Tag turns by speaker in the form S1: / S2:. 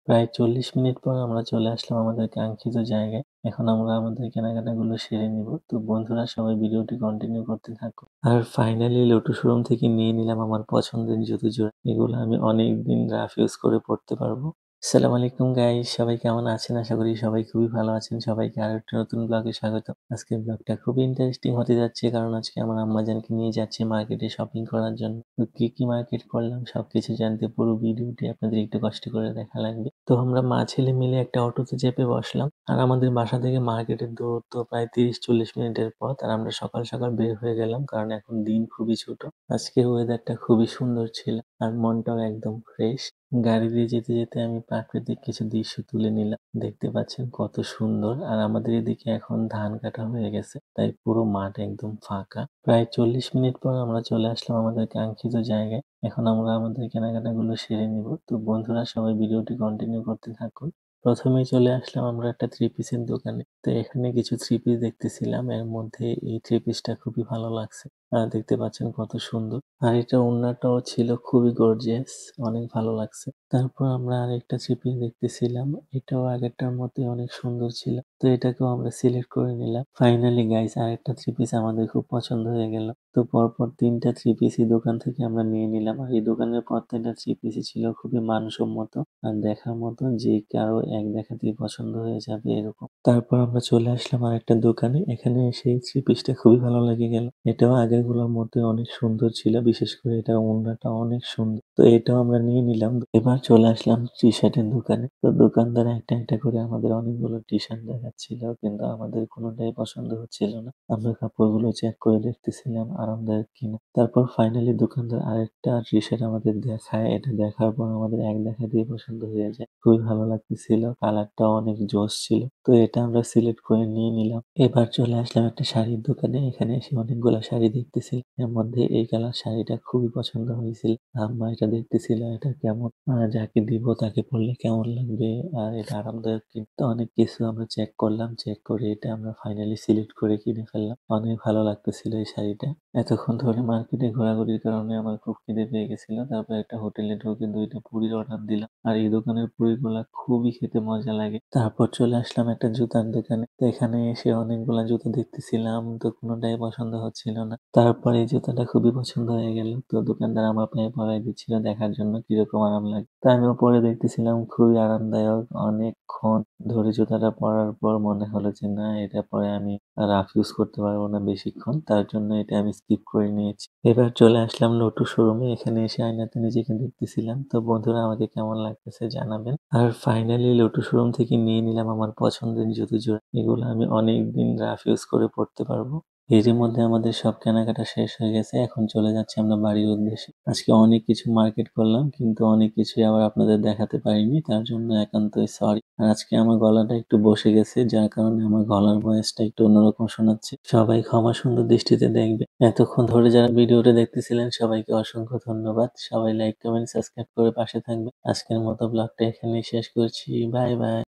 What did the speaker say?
S1: প্রায় ৪০ মিনিট পর আমরা চলে আসলাম আমাদের কাঙ্ক্ষিত জায়গায়। এখন আমরা আমাদের কেনাকাটাগুলো সেরে নিব। তো বন্ধুরা সবাই ভিডিওটি কন্টিনিউ করতে থাকো। আর ফাইনালি লোটু শোরুম থেকে নিয়ে নিলাম আমার পছন্দের জুতো জোড়া। এগুলো আমি অনেকদিন রাফ ইউজ করে পড়তে পারবো। আসসালামু আলাইকুম গাইস, সবাই কেমন আছেন? আশা করি সবাই খুবই ভালো আছেন। সবাইকে আরো একটা নতুন ব্লগে স্বাগতম। আজকের ব্লগটা খুবই ইন্টারেস্টিং হতে যাচ্ছে, কারণ আজকে আমার আম্মাজানকে নিয়ে যাচ্ছি মার্কেটে শপিং করার জন্য। তো কি মার্কেট করলাম সবকিছু জানতে পুরো ভিডিওটি আপনাদের একটু কষ্ট করে দেখা লাগবে। তো আমরা মা ছেলে মিলে একটা অটোতে চেপে বসলাম। আর আমাদের বাসা থেকে মার্কেটের দূরত্ব প্রায় ৩০-৪০ মিনিটের পথ। আর আমরা সকাল সকাল বের হয়ে গেলাম, কারণ এখন দিন খুবই ছোট। আজকের ওয়েদারটা খুবই সুন্দর ছিল আর মনটাও একদম ফ্রেশ। গাড়ি দিয়ে যেতে যেতে আমি প্রাকৃতিক কিছু দৃশ্য তুলে নিলাম। দেখতে পাচ্ছেন কত সুন্দর। আর আমাদের এদিকে এখন ধান কাটা হয়ে গেছে, তাই পুরো মাঠ একদম ফাঁকা। প্রায় ৪০ মিনিট পর আমরা চলে আসলাম আমাদের কাঙ্ক্ষিত জায়গায়। এখন আমরা আমাদের কেনাকাটাগুলো সেরে নিব। তো বন্ধুরা সবাই ভিডিওটি কন্টিনিউ করতে থাকুন। প্রথমেই চলে আসলাম আমরা একটা থ্রি পিসের দোকানে। তো এখানে কিছু থ্রি পিস দেখতেছিলাম, এর মধ্যে এই থ্রি পিসটা খুবই ভালো লাগছে। দেখতে পাচ্ছেন কত সুন্দর। আর এটা ওড়নাটাও ছিল খুবই গর্জিয়াস, অনেক ভালো লাগছে। তারপর আমরা আরেকটা থ্রি পিস দেখতেছিলাম, এটাও আগেরটার মতোই অনেক সুন্দর ছিল। তো এটাকেও আমরা সিলেক্ট করে নিলাম। ফাইনালি গাইস আরেকটা থ্রি পিস আমাদের খুব পছন্দ হয়ে গেল। তো পরপর ৩টা থ্রি পিস এই দোকান থেকে আমরা নিয়ে নিলাম। আর এই দোকানের প্রত্যেকটা থ্রি পিসই ছিল খুবই মানসম্মত আর দেখার মতো, যে কারো এক দেখাতেই পছন্দ হয়ে যাবে এরকম। তারপর আমরা চলে আসলাম আরেকটা দোকানে। এখানে এসে এই থ্রি পিসটা খুবই ভালো লেগে গেল। এটাও আগেরগুলোর মতোই অনেক সুন্দর ছিল, বিশেষ করে এটা ওড়নাটা অনেক সুন্দর। তো এটাও আমরা নিয়ে নিলাম। এবার চলে আসলাম টি শার্টের দোকানে। তো দোকানদার একটা একটা করে আমাদের অনেকগুলো টি শার্ট দেখাচ্ছিল, কিন্তু আমাদের কোনোটাই পছন্দ হচ্ছিল না। আমরা কাপড়গুলো চেক করে দেখতেছিলাম আরামদায়ক কিনা। তারপর ফাইনালি দোকানদার আরেকটা টি শার্ট আমাদের দেখায়। এটা দেখার পর আমাদের এক দেখাতেই পছন্দ হয়ে যায়। খুবই ভালো লাগতেছিল, কালারটা অনেক জোশ ছিল। তো এটা আমরা সিলেক্ট করে নিয়ে নিলাম। এবার চলে আসলাম একটা শাড়ির দোকানে। এখানে এসে অনেকগুলা শাড়ি দেখতেছিলাম, এর মধ্যে এই কালার শাড়িটা খুবই পছন্দ হয়েছিল। আম্মা এটা দেখতেছিল এটা কেমন, যাকে দিব তাকে পরলে কেমন লাগবে, আর এটা আরামদায়ক কিনা। তো অনেক কিছু আমরা চেক করলাম, চেক করে এটা আমরা ফাইনালি সিলেক্ট করে কিনে ফেললাম। অনেক ভালো লাগতেছিল এই শাড়িটা। এতক্ষণ ধরে মার্কেটে ঘোরাঘুরির কারণে আমার খুব খিদে পেয়ে গেছিল। তারপর একটা হোটেলে ঢুকে ২টা পুরির অর্ডার দিলাম। আর এই দোকানের পুরিগুলা খুবই খেতে মজা লাগে। তারপর চলে আসলাম একটা জুতার দোকানে। তো এখানে এসে অনেকগুলা জুতা দেখতেছিলাম, তো কোনোটাই পছন্দ হচ্ছিল না। তারপর এই জুতাটা খুবই পছন্দ হয়ে গেল। তো দোকানদার আমার পায়ে পরাই দিচ্ছিল দেখার জন্য কিরকম আরাম লাগে। তো আমিও পরে দেখতেছিলাম, খুবই আরামদায়ক। অনেকক্ষণ ধরে জুতাটা পরার পর মনে হলো যে না, এটা পরে আমি রাফ ইউজ করতে পারবো না বেশিক্ষণ, তার জন্য এটা আমি স্কিপ করে নিয়েছি। এবার চলে আসলাম লোটু শোরুমে। এখানে এসে আয়নাতে নিজেকে দেখতেছিলাম। তো বন্ধুরা আমাকে কেমন লাগতেছে জানাবেন। আর ফাইনালি লোটু শোরুম থেকে নিয়ে নিলাম আমার পছন্দের জুতো জোড়া। এগুলো আমি অনেকদিন রাফ ইউজ করে পড়তে পারবো। এরই মধ্যে আমাদের সব কেনাকাটা শেষ হয়ে গেছে। এখন চলে যাচ্ছি আমরা বাড়ির উদ্দেশ্যে। আজকে অনেক কিছু মার্কেট করলাম, কিন্তু অনেক কিছুই আবার আপনাদের দেখাতে পারিনি, তার জন্য একান্তই সরি। আর আজকে আমার গলাটা একটু বসে গেছে, যার কারণে আমার গলার ভয়েসটা একটু অন্যরকম শোনাচ্ছে। সবাই ক্ষমা সুন্দর দৃষ্টিতে দেখবে। এতক্ষণ ধরে যারা ভিডিওটা দেখতেছিলেন সবাইকে অসংখ্য ধন্যবাদ। সবাই লাইক, কমেন্ট, সাবস্ক্রাইব করে পাশে থাকবে। আজকের মতো ব্লগটা এখানেই শেষ করছি। Bye bye.